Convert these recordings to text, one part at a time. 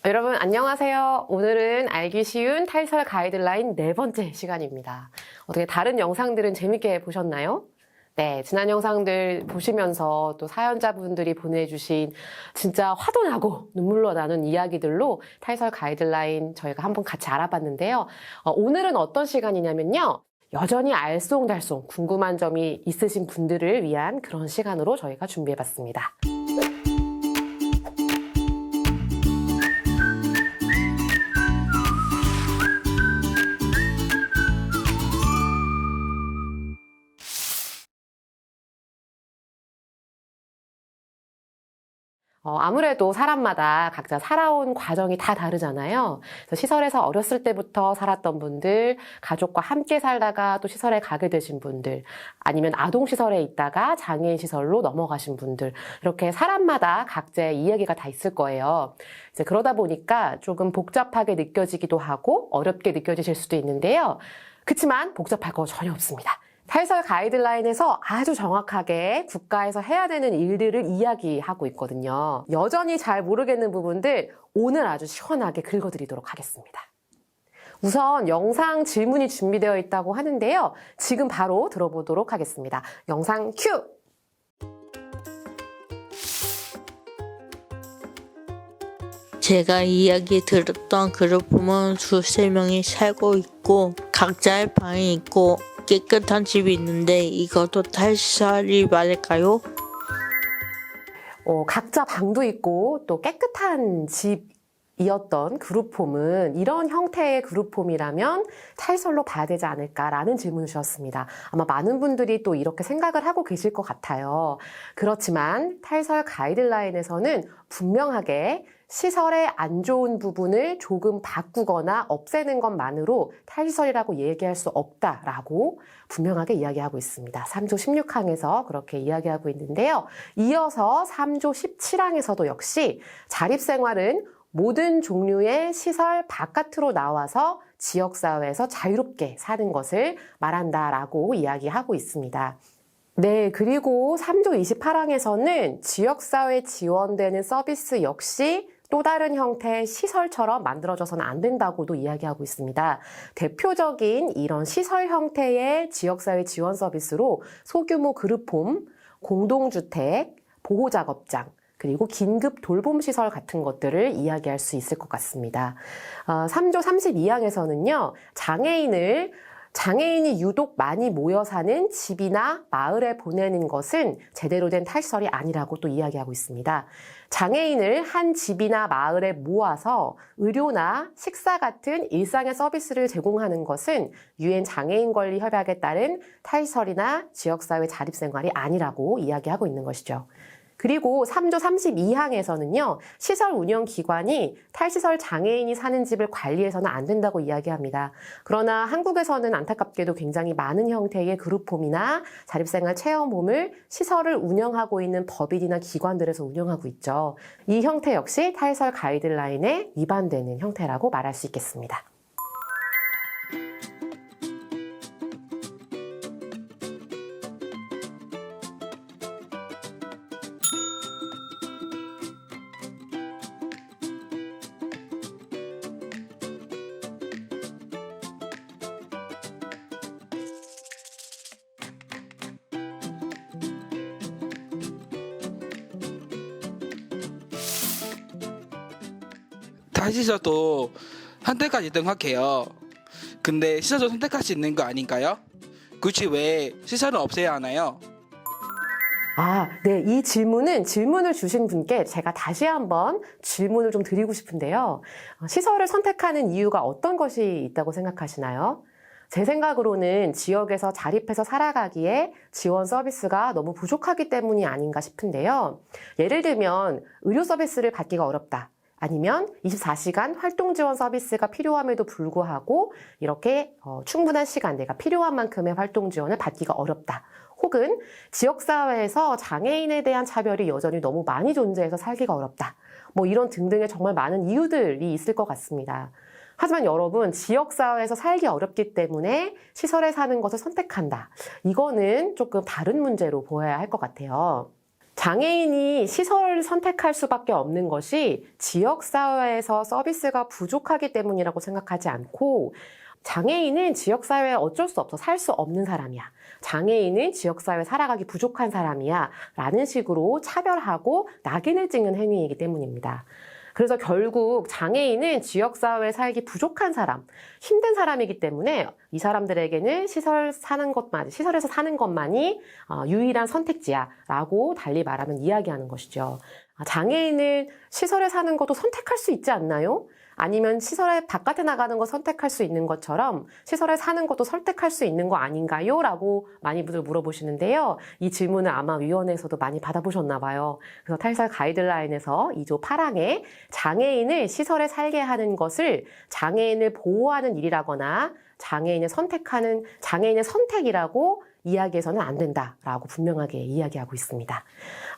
여러분 안녕하세요. 오늘은 알기 쉬운 탈설 가이드라인 4번째 시간입니다. 어떻게 다른 영상들은 재밌게 보셨나요? 네, 지난 영상들 보시면서 또 사연자분들이 보내주신 진짜 화도 나고 눈물로 나는 이야기들로 탈설 가이드라인 저희가 한번 같이 알아봤는데요. 오늘은 어떤 시간이냐면요. 여전히 알쏭달쏭 궁금한 점이 있으신 분들을 위한 그런 시간으로 저희가 준비해봤습니다. 아무래도 사람마다 각자 살아온 과정이 다 다르잖아요. 그래서 시설에서 어렸을 때부터 살았던 분들, 가족과 함께 살다가 또 시설에 가게 되신 분들, 아니면 아동시설에 있다가 장애인시설로 넘어가신 분들, 이렇게 사람마다 각자의 이야기가 다 있을 거예요. 이제 그러다 보니까 조금 복잡하게 느껴지기도 하고 어렵게 느껴지실 수도 있는데요. 그치만 복잡할 거 전혀 없습니다. 탈설 가이드라인에서 아주 정확하게 국가에서 해야 되는 일들을 이야기하고 있거든요. 여전히 잘 모르겠는 부분들 오늘 아주 시원하게 긁어드리도록 하겠습니다. 우선 영상 질문이 준비되어 있다고 하는데요. 지금 바로 들어보도록 하겠습니다. 영상 큐! 제가 이야기 들었던 그룹은 두세 명이 살고 있고 각자의 방이 있고 깨끗한 집이 있는데 이것도 탈설이 맞을까요? 각자 방도 있고 또 깨끗한 집이었던 그룹홈은 이런 형태의 그룹홈이라면 탈설로 봐야 되지 않을까라는 질문을 주셨습니다. 아마 많은 분들이 또 이렇게 생각을 하고 계실 것 같아요. 그렇지만 탈설 가이드라인에서는 분명하게 시설의 안 좋은 부분을 조금 바꾸거나 없애는 것만으로 탈시설이라고 얘기할 수 없다라고 분명하게 이야기하고 있습니다. 3조 16항에서 그렇게 이야기하고 있는데요. 이어서 3조 17항에서도 역시 자립생활은 모든 종류의 시설 바깥으로 나와서 지역사회에서 자유롭게 사는 것을 말한다라고 이야기하고 있습니다. 네, 그리고 3조 28항에서는 지역사회에 지원되는 서비스 역시 또 다른 형태의 시설처럼 만들어져서는 안 된다고도 이야기하고 있습니다. 대표적인 이런 시설 형태의 지역사회 지원 서비스로 소규모 그룹홈, 공동주택, 보호작업장, 그리고 긴급 돌봄시설 같은 것들을 이야기할 수 있을 것 같습니다. 3조 32항에서는요, 장애인이 유독 많이 모여 사는 집이나 마을에 보내는 것은 제대로 된 탈시설이 아니라고 또 이야기하고 있습니다. 장애인을 한 집이나 마을에 모아서 의료나 식사 같은 일상의 서비스를 제공하는 것은 유엔 장애인 권리 협약에 따른 탈시설이나 지역사회 자립생활이 아니라고 이야기하고 있는 것이죠. 그리고 3조 32항에서는요, 시설 운영기관이 탈시설 장애인이 사는 집을 관리해서는 안 된다고 이야기합니다. 그러나 한국에서는 안타깝게도 굉장히 많은 형태의 그룹홈이나 자립생활 체험홈을 시설을 운영하고 있는 법인이나 기관들에서 운영하고 있죠. 이 형태 역시 탈시설 가이드라인에 위반되는 형태라고 말할 수 있겠습니다. 탈시설도 선택까지 등록해요. 근데 시설도 선택할 수 있는 거 아닌가요? 굳이 왜 시설은 없애야 하나요? 네. 이 질문을 주신 분께 제가 다시 한번 질문을 좀 드리고 싶은데요. 시설을 선택하는 이유가 어떤 것이 있다고 생각하시나요? 제 생각으로는 지역에서 자립해서 살아가기에 지원 서비스가 너무 부족하기 때문이 아닌가 싶은데요. 예를 들면 의료 서비스를 받기가 어렵다. 아니면 24시간 활동 지원 서비스가 필요함에도 불구하고 이렇게 충분한 시간, 내가 필요한 만큼의 활동 지원을 받기가 어렵다. 혹은 지역사회에서 장애인에 대한 차별이 여전히 너무 많이 존재해서 살기가 어렵다. 이런 등등의 정말 많은 이유들이 있을 것 같습니다. 하지만 여러분, 지역사회에서 살기 어렵기 때문에 시설에 사는 것을 선택한다. 이거는 조금 다른 문제로 보여야 할 것 같아요. 장애인이 시설을 선택할 수밖에 없는 것이 지역사회에서 서비스가 부족하기 때문이라고 생각하지 않고, 장애인은 지역사회에 어쩔 수 없어 살 수 없는 사람이야. 장애인은 지역사회에 살아가기 부족한 사람이야. 라는 식으로 차별하고 낙인을 찍는 행위이기 때문입니다. 그래서 결국 장애인은 지역사회에 살기 부족한 사람, 힘든 사람이기 때문에 이 사람들에게는 시설에서 사는 것만이 유일한 선택지야 라고 달리 말하면 이야기하는 것이죠. 장애인은 시설에 사는 것도 선택할 수 있지 않나요? 아니면 시설에 바깥에 나가는 거 선택할 수 있는 것처럼 시설에 사는 것도 선택할 수 있는 거 아닌가요? 라고 많이 분들 물어보시는데요. 이 질문을 아마 위원회에서도 많이 받아보셨나 봐요. 그래서 탈시설 가이드라인에서 2조 8항에 장애인을 시설에 살게 하는 것을 장애인을 보호하는 일이라거나 장애인의 선택이라고 이야기해서는 안 된다라고 분명하게 이야기하고 있습니다.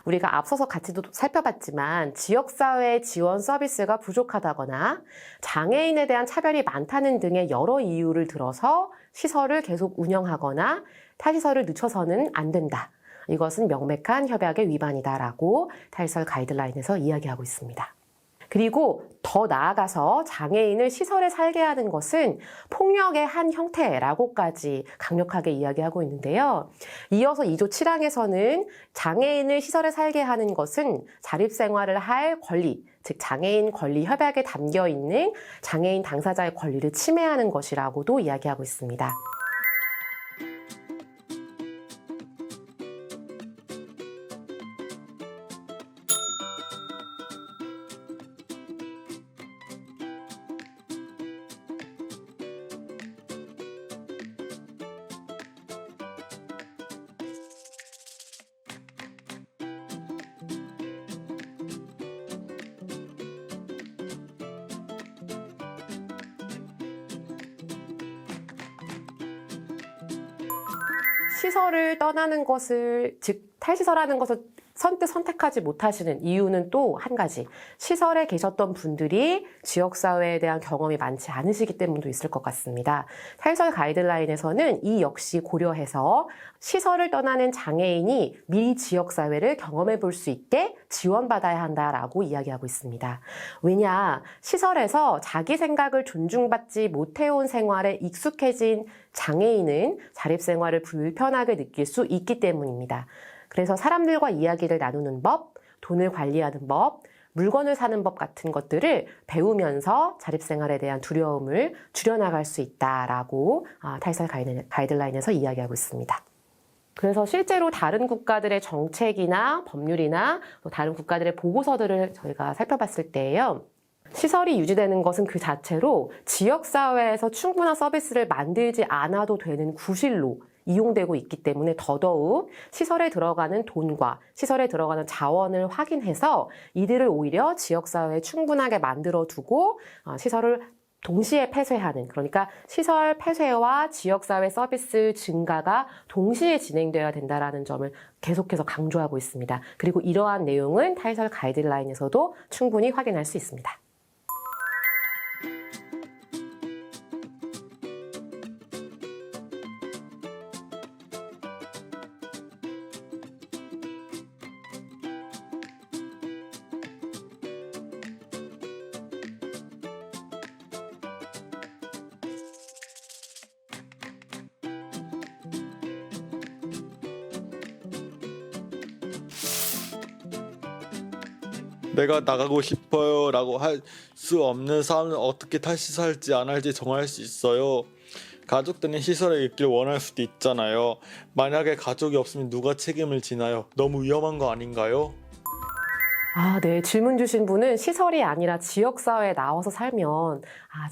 우리가 앞서서 같이도 살펴봤지만 지역사회 지원 서비스가 부족하다거나 장애인에 대한 차별이 많다는 등의 여러 이유를 들어서 시설을 계속 운영하거나 탈시설을 늦춰서는 안 된다. 이것은 명백한 협약의 위반이다라고 탈시설 가이드라인에서 이야기하고 있습니다. 그리고 더 나아가서 장애인을 시설에 살게 하는 것은 폭력의 한 형태라고까지 강력하게 이야기하고 있는데요. 이어서 2조 7항에서는 장애인을 시설에 살게 하는 것은 자립생활을 할 권리, 즉 장애인 권리 협약에 담겨 있는 장애인 당사자의 권리를 침해하는 것이라고도 이야기하고 있습니다. 시설을 떠나는 것을, 즉 탈시설하는 것을 선뜻 선택하지 못하시는 이유는 또 한 가지, 시설에 계셨던 분들이 지역사회에 대한 경험이 많지 않으시기 때문도 있을 것 같습니다. 탈시설 가이드라인에서는 이 역시 고려해서 시설을 떠나는 장애인이 미리 지역사회를 경험해 볼 수 있게 지원받아야 한다라고 이야기하고 있습니다. 왜냐, 시설에서 자기 생각을 존중받지 못해온 생활에 익숙해진 장애인은 자립생활을 불편하게 느낄 수 있기 때문입니다. 그래서 사람들과 이야기를 나누는 법, 돈을 관리하는 법, 물건을 사는 법 같은 것들을 배우면서 자립생활에 대한 두려움을 줄여나갈 수 있다라고 탈시설 가이드라인에서 이야기하고 있습니다. 그래서 실제로 다른 국가들의 정책이나 법률이나 또 다른 국가들의 보고서들을 저희가 살펴봤을 때에요. 시설이 유지되는 것은 그 자체로 지역사회에서 충분한 서비스를 만들지 않아도 되는 구실로 이용되고 있기 때문에 더더욱 시설에 들어가는 돈과 시설에 들어가는 자원을 확인해서 이들을 오히려 지역사회에 충분하게 만들어두고 시설을 동시에 폐쇄하는, 그러니까 시설 폐쇄와 지역사회 서비스 증가가 동시에 진행되어야 된다는 점을 계속해서 강조하고 있습니다. 그리고 이러한 내용은 탈시설 가이드라인에서도 충분히 확인할 수 있습니다. 내가 나가고 싶어요 라고 할 수 없는 사람은 어떻게 탈시설할지 안 할지 정할 수 있어요. 가족들은 시설에 있길 원할 수도 있잖아요. 만약에 가족이 없으면 누가 책임을 지나요? 너무 위험한 거 아닌가요? 네. 질문 주신 분은 시설이 아니라 지역사회에 나와서 살면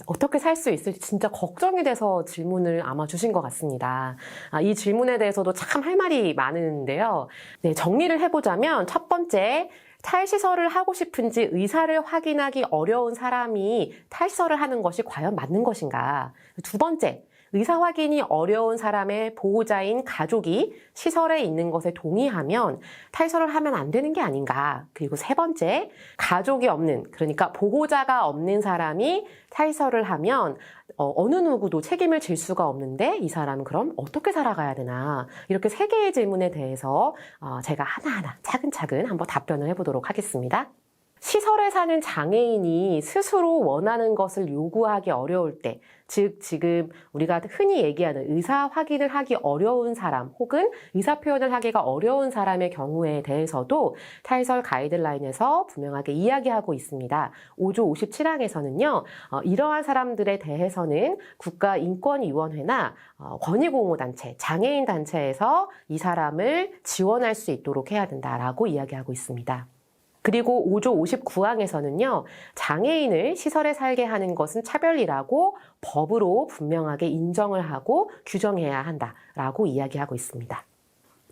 어떻게 살 수 있을지 진짜 걱정이 돼서 질문을 아마 주신 것 같습니다. 이 질문에 대해서도 참 할 말이 많은데요. 네, 정리를 해보자면 첫 번째, 탈시설을 하고 싶은지 의사를 확인하기 어려운 사람이 탈시설을 하는 것이 과연 맞는 것인가? 두 번째, 의사 확인이 어려운 사람의 보호자인 가족이 시설에 있는 것에 동의하면 탈시설을 하면 안 되는 게 아닌가? 그리고 세 번째, 가족이 없는, 그러니까 보호자가 없는 사람이 탈시설을 하면 어느 누구도 책임을 질 수가 없는데 이 사람은 그럼 어떻게 살아가야 되나? 이렇게 3개의 질문에 대해서 제가 하나하나 차근차근 한번 답변을 해보도록 하겠습니다. 시설에 사는 장애인이 스스로 원하는 것을 요구하기 어려울 때, 즉 지금 우리가 흔히 얘기하는 의사 확인을 하기 어려운 사람 혹은 의사 표현을 하기가 어려운 사람의 경우에 대해서도 탈설 가이드라인에서 분명하게 이야기하고 있습니다. 5조 57항에서는요. 이러한 사람들에 대해서는 국가인권위원회나 권익옹호단체, 장애인단체에서 이 사람을 지원할 수 있도록 해야 된다라고 이야기하고 있습니다. 그리고 5조 59항에서는요, 장애인을 시설에 살게 하는 것은 차별이라고 법으로 분명하게 인정을 하고 규정해야 한다라고 이야기하고 있습니다.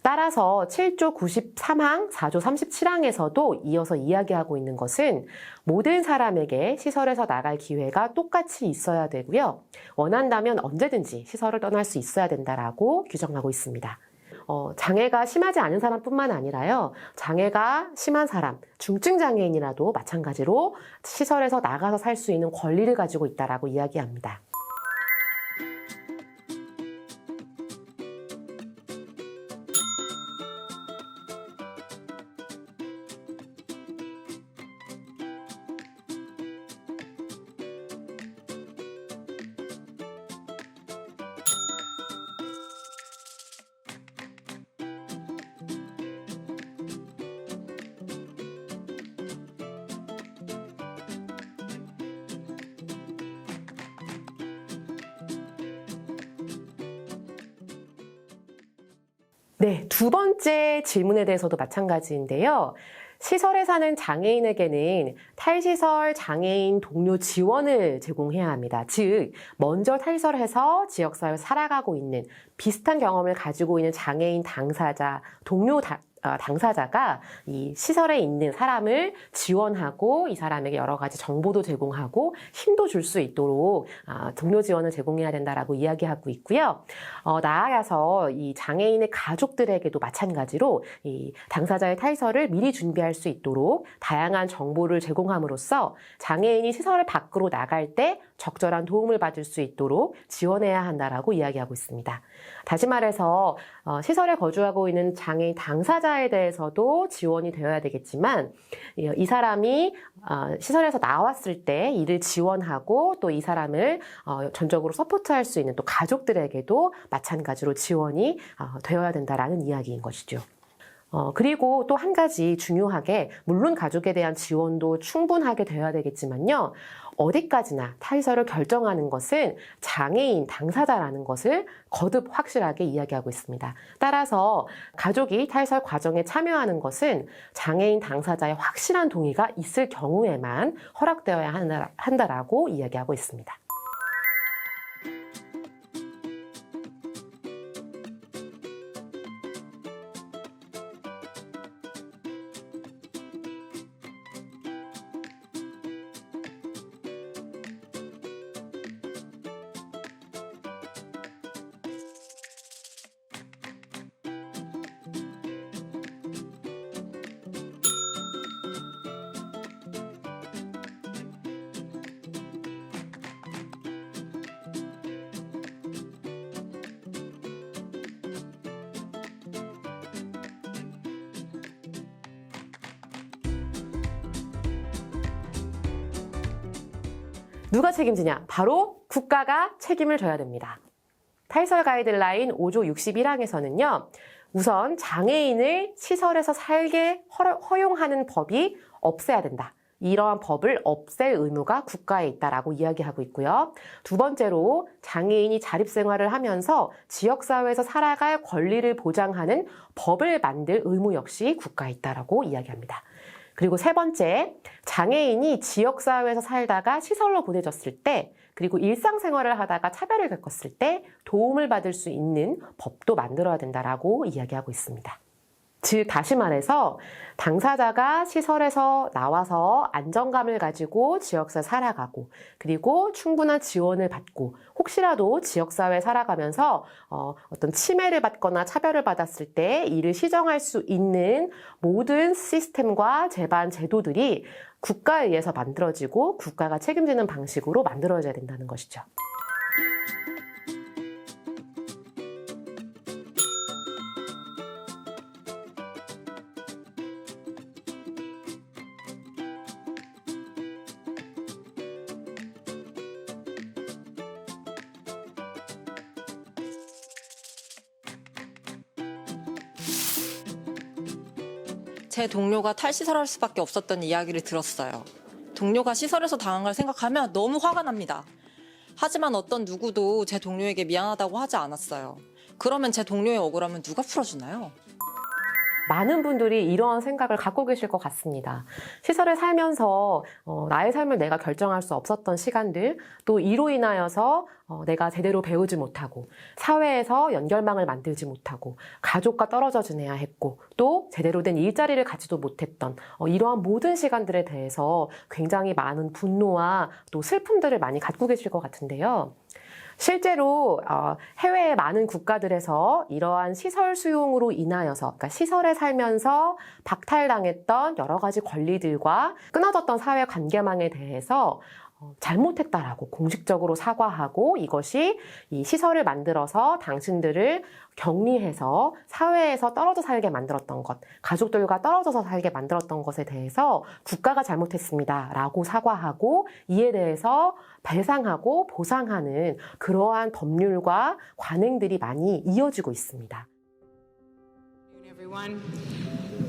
따라서 7조 93항, 4조 37항에서도 이어서 이야기하고 있는 것은 모든 사람에게 시설에서 나갈 기회가 똑같이 있어야 되고요. 원한다면 언제든지 시설을 떠날 수 있어야 된다라고 규정하고 있습니다. 장애가 심하지 않은 사람뿐만 아니라요. 장애가 심한 사람, 중증 장애인이라도 마찬가지로 시설에서 나가서 살 수 있는 권리를 가지고 있다라고 이야기합니다. 네, 2번째 질문에 대해서도 마찬가지인데요. 시설에 사는 장애인에게는 탈시설 장애인 동료 지원을 제공해야 합니다. 즉, 먼저 탈설해서 지역사회에 살아가고 있는 비슷한 경험을 가지고 있는 장애인 당사자, 동료 당사자가 이 시설에 있는 사람을 지원하고 이 사람에게 여러 가지 정보도 제공하고 힘도 줄 수 있도록 동료 지원을 제공해야 된다라고 이야기하고 있고요. 나아가서 이 장애인의 가족들에게도 마찬가지로 이 당사자의 탈설을 미리 준비할 수 있도록 다양한 정보를 제공함으로써 장애인이 시설 밖으로 나갈 때 적절한 도움을 받을 수 있도록 지원해야 한다라고 이야기하고 있습니다. 다시 말해서 시설에 거주하고 있는 장애인 당사자에 대해서도 지원이 되어야 되겠지만 이 사람이 시설에서 나왔을 때 이를 지원하고 또 이 사람을 전적으로 서포트할 수 있는 또 가족들에게도 마찬가지로 지원이 되어야 된다라는 이야기인 것이죠. 그리고 또 한 가지 중요하게 물론 가족에 대한 지원도 충분하게 되어야 되겠지만요. 어디까지나 탈설을 결정하는 것은 장애인 당사자라는 것을 거듭 확실하게 이야기하고 있습니다. 따라서 가족이 탈설 과정에 참여하는 것은 장애인 당사자의 확실한 동의가 있을 경우에만 허락되어야 한다라고 이야기하고 있습니다. 누가 책임지냐? 바로 국가가 책임을 져야 됩니다. 탈설 가이드라인 5조 61항에서는요. 우선 장애인을 시설에서 살게 허용하는 법이 없애야 된다. 이러한 법을 없앨 의무가 국가에 있다라고 이야기하고 있고요. 2번째로 장애인이 자립생활을 하면서 지역사회에서 살아갈 권리를 보장하는 법을 만들 의무 역시 국가에 있다라고 이야기합니다. 그리고 3번째, 장애인이 지역사회에서 살다가 시설로 보내졌을 때 그리고 일상생활을 하다가 차별을 겪었을 때 도움을 받을 수 있는 법도 만들어야 된다라고 이야기하고 있습니다. 즉 다시 말해서 당사자가 시설에서 나와서 안정감을 가지고 지역사회에 살아가고 그리고 충분한 지원을 받고 혹시라도 지역사회에 살아가면서 어떤 침해를 받거나 차별을 받았을 때 이를 시정할 수 있는 모든 시스템과 제반 제도들이 국가에 의해서 만들어지고 국가가 책임지는 방식으로 만들어져야 된다는 것이죠. 제 동료가 탈시설할 수밖에 없었던 이야기를 들었어요. 동료가 시설에서 당한 걸 생각하면 너무 화가 납니다. 하지만 어떤 누구도 제 동료에게 미안하다고 하지 않았어요. 그러면 제 동료의 억울함은 누가 풀어주나요? 많은 분들이 이런 생각을 갖고 계실 것 같습니다. 시설에 살면서 나의 삶을 내가 결정할 수 없었던 시간들, 또 이로 인하여서 내가 제대로 배우지 못하고 사회에서 연결망을 만들지 못하고 가족과 떨어져 지내야 했고 또 제대로 된 일자리를 갖지도 못했던 이러한 모든 시간들에 대해서 굉장히 많은 분노와 또 슬픔들을 많이 갖고 계실 것 같은데요. 실제로 해외의 많은 국가들에서 이러한 시설 수용으로 인하여서, 그러니까 시설에 살면서 박탈당했던 여러 가지 권리들과 끊어졌던 사회 관계망에 대해서 잘못했다라고 공식적으로 사과하고, 이것이 이 시설을 만들어서 당신들을 격리해서 사회에서 떨어져 살게 만들었던 것, 가족들과 떨어져서 살게 만들었던 것에 대해서 국가가 잘못했습니다 라고 사과하고, 이에 대해서 배상하고 보상하는 그러한 법률과 관행들이 많이 이어지고 있습니다. Everyone.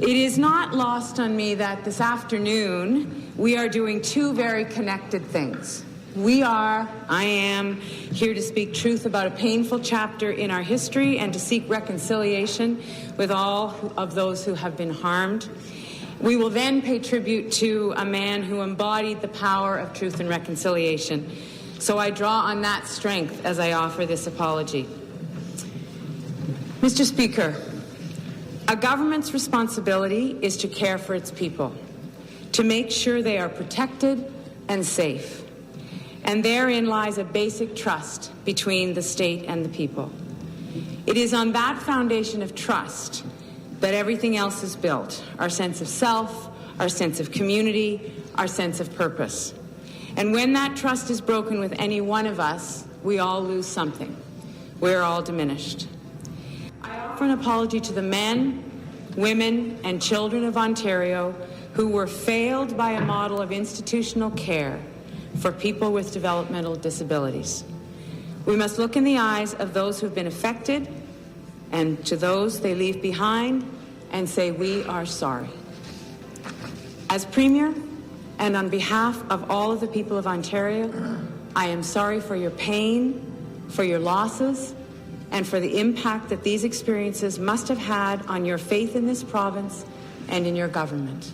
It is not lost on me that this afternoon we are doing two very connected things. I am here to speak truth about a painful chapter in our history and to seek reconciliation with all of those who have been harmed. We will then pay tribute to a man who embodied the power of truth and reconciliation. So I draw on that strength as I offer this apology. Mr. Speaker, a government's responsibility is to care for its people, to make sure they are protected and safe. And therein lies a basic trust between the state and the people. It is on that foundation of trust that everything else is built, our sense of self, our sense of community, our sense of purpose. And when that trust is broken with any one of us, we all lose something. We're all diminished. I offer an apology to the men, women, and children of Ontario who were failed by a model of institutional care for people with developmental disabilities. We must look in the eyes of those who've been affected and to those they leave behind and say, we are sorry. As Premier, and on behalf of all of the people of Ontario, I am sorry for your pain, for your losses, and for the impact that these experiences must have had on your faith in this province and in your government.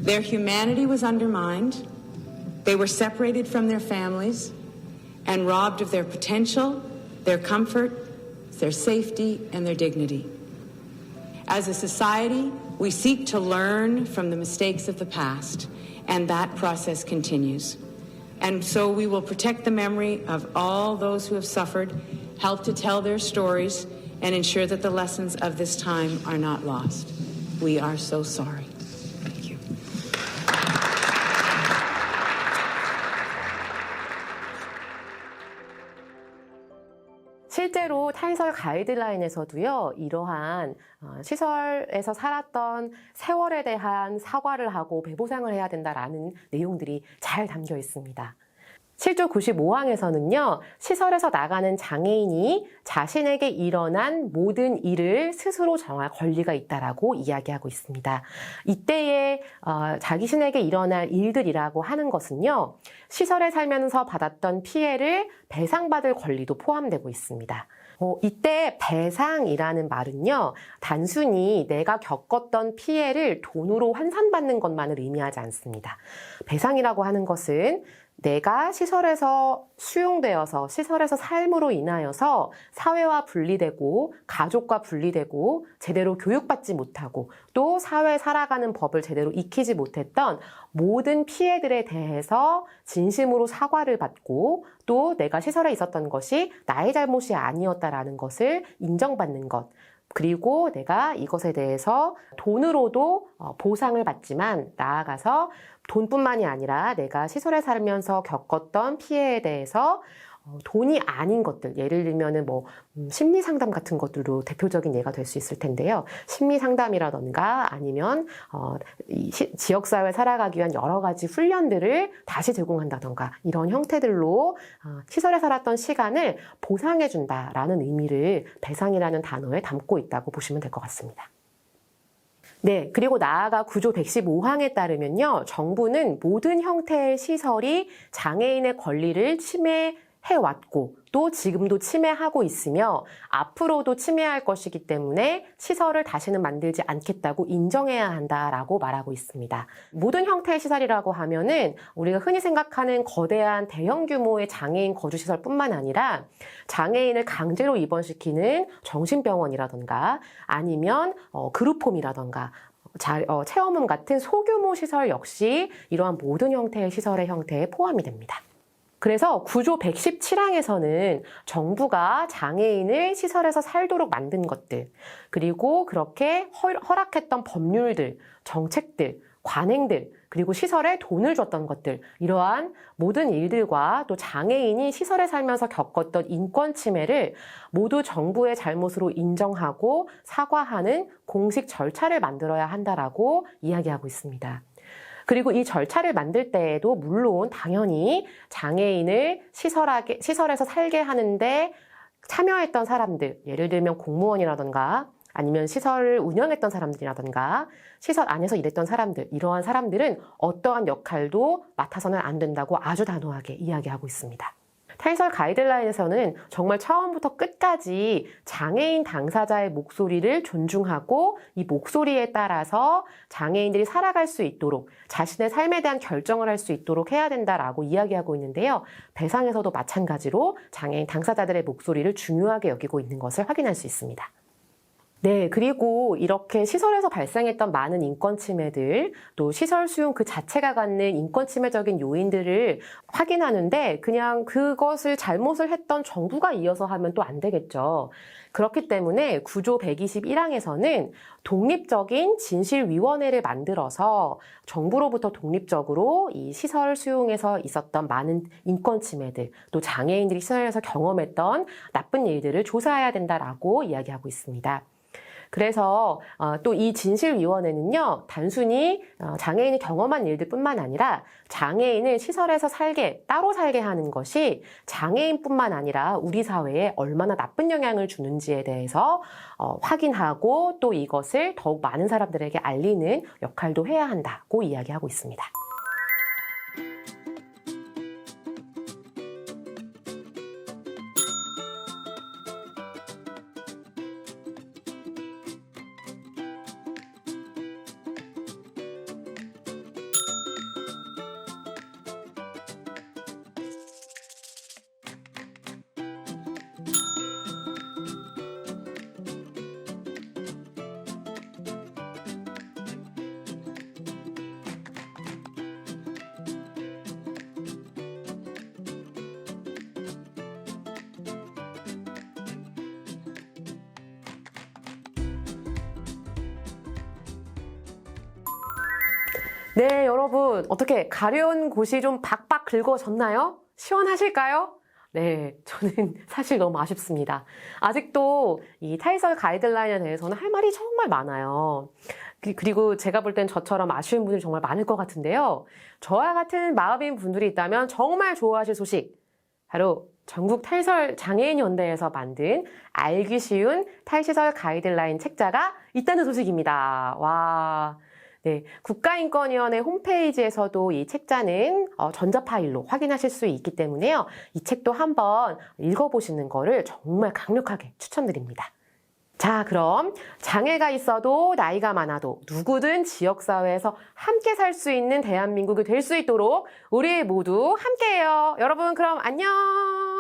Their humanity was undermined. They were separated from their families and robbed of their potential, their comfort, their safety, and their dignity. As a society, we seek to learn from the mistakes of the past, and that process continues. And so we will protect the memory of all those who have suffered, help to tell their stories, and ensure that the lessons of this time are not lost. We are so sorry. Thank you. 실제로 탈시설 가이드라인에서도요, 이러한 시설에서 살았던 세월에 대한 사과를 하고 배보상을 해야 된다라는 내용들이 잘 담겨 있습니다. 7조 95항에서는요, 시설에서 나가는 장애인이 자신에게 일어난 모든 일을 스스로 정할 권리가 있다라고 이야기하고 있습니다. 이때에 자신에게 일어날 일들이라고 하는 것은요, 시설에 살면서 받았던 피해를 배상받을 권리도 포함되고 있습니다. 이때 배상이라는 말은요, 단순히 내가 겪었던 피해를 돈으로 환산받는 것만을 의미하지 않습니다. 배상이라고 하는 것은 내가 시설에서 수용되어서 시설에서 삶으로 인하여서 사회와 분리되고 가족과 분리되고 제대로 교육받지 못하고 또 사회에 살아가는 법을 제대로 익히지 못했던 모든 피해들에 대해서 진심으로 사과를 받고 또 내가 시설에 있었던 것이 나의 잘못이 아니었다라는 것을 인정받는 것. 그리고 내가 이것에 대해서 돈으로도 보상을 받지만 나아가서 돈뿐만이 아니라 내가 시설에 살면서 겪었던 피해에 대해서 돈이 아닌 것들, 예를 들면은 뭐 심리 상담 같은 것들도 대표적인 예가 될 수 있을 텐데요. 심리 상담이라던가 아니면 지역사회 살아가기 위한 여러 가지 훈련들을 다시 제공한다던가 이런 형태들로 시설에 살았던 시간을 보상해준다라는 의미를 배상이라는 단어에 담고 있다고 보시면 될 것 같습니다. 네, 그리고 나아가 구조 115항에 따르면요, 정부는 모든 형태의 시설이 장애인의 권리를 침해해왔고 또 지금도 침해하고 있으며 앞으로도 침해할 것이기 때문에 시설을 다시는 만들지 않겠다고 인정해야 한다라고 말하고 있습니다. 모든 형태의 시설이라고 하면은 우리가 흔히 생각하는 거대한 대형 규모의 장애인 거주시설뿐만 아니라 장애인을 강제로 입원시키는 정신병원이라던가 아니면 그룹홈이라던가 체험홈 같은 소규모 시설 역시 이러한 모든 형태의 시설의 형태에 포함이 됩니다. 그래서 구조 117항에서는 정부가 장애인을 시설에서 살도록 만든 것들, 그리고 그렇게 허락했던 법률들, 정책들, 관행들, 그리고 시설에 돈을 줬던 것들, 이러한 모든 일들과 또 장애인이 시설에 살면서 겪었던 인권 침해를 모두 정부의 잘못으로 인정하고 사과하는 공식 절차를 만들어야 한다라고 이야기하고 있습니다. 그리고 이 절차를 만들 때에도 물론 당연히 장애인을 시설에서 살게 하는데 참여했던 사람들, 예를 들면 공무원이라던가 아니면 시설을 운영했던 사람들이라던가 시설 안에서 일했던 사람들, 이러한 사람들은 어떠한 역할도 맡아서는 안 된다고 아주 단호하게 이야기하고 있습니다. 탈시설 가이드라인에서는 정말 처음부터 끝까지 장애인 당사자의 목소리를 존중하고 이 목소리에 따라서 장애인들이 살아갈 수 있도록 자신의 삶에 대한 결정을 할 수 있도록 해야 된다라고 이야기하고 있는데요. 배상에서도 마찬가지로 장애인 당사자들의 목소리를 중요하게 여기고 있는 것을 확인할 수 있습니다. 네, 그리고 이렇게 시설에서 발생했던 많은 인권 침해들, 또 시설 수용 그 자체가 갖는 인권 침해적인 요인들을 확인하는데 그냥 그것을 잘못을 했던 정부가 이어서 하면 또 안 되겠죠. 그렇기 때문에 구조 121항에서는 독립적인 진실위원회를 만들어서 정부로부터 독립적으로 이 시설 수용에서 있었던 많은 인권 침해들, 또 장애인들이 시설에서 경험했던 나쁜 일들을 조사해야 된다라고 이야기하고 있습니다. 그래서 또 이 진실위원회는요, 단순히 장애인이 경험한 일들뿐만 아니라 장애인을 시설에서 따로 살게 하는 것이 장애인뿐만 아니라 우리 사회에 얼마나 나쁜 영향을 주는지에 대해서 확인하고 또 이것을 더욱 많은 사람들에게 알리는 역할도 해야 한다고 이야기하고 있습니다. 네, 여러분 어떻게 가려운 곳이 좀 박박 긁어졌나요? 시원하실까요? 네, 저는 사실 너무 아쉽습니다. 아직도 이 탈시설 가이드라인에 대해서는 할 말이 정말 많아요. 그리고 제가 볼 땐 저처럼 아쉬운 분들이 정말 많을 것 같은데요. 저와 같은 마음인 분들이 있다면 정말 좋아하실 소식, 바로 전국 탈시설 장애인연대에서 만든 알기 쉬운 탈시설 가이드라인 책자가 있다는 소식입니다. 와, 네, 국가인권위원회 홈페이지에서도 이 책자는 전자 파일로 확인하실 수 있기 때문에요. 이 책도 한번 읽어보시는 거를 정말 강력하게 추천드립니다. 자, 그럼 장애가 있어도 나이가 많아도 누구든 지역사회에서 함께 살 수 있는 대한민국이 될 수 있도록 우리 모두 함께해요. 여러분, 그럼 안녕!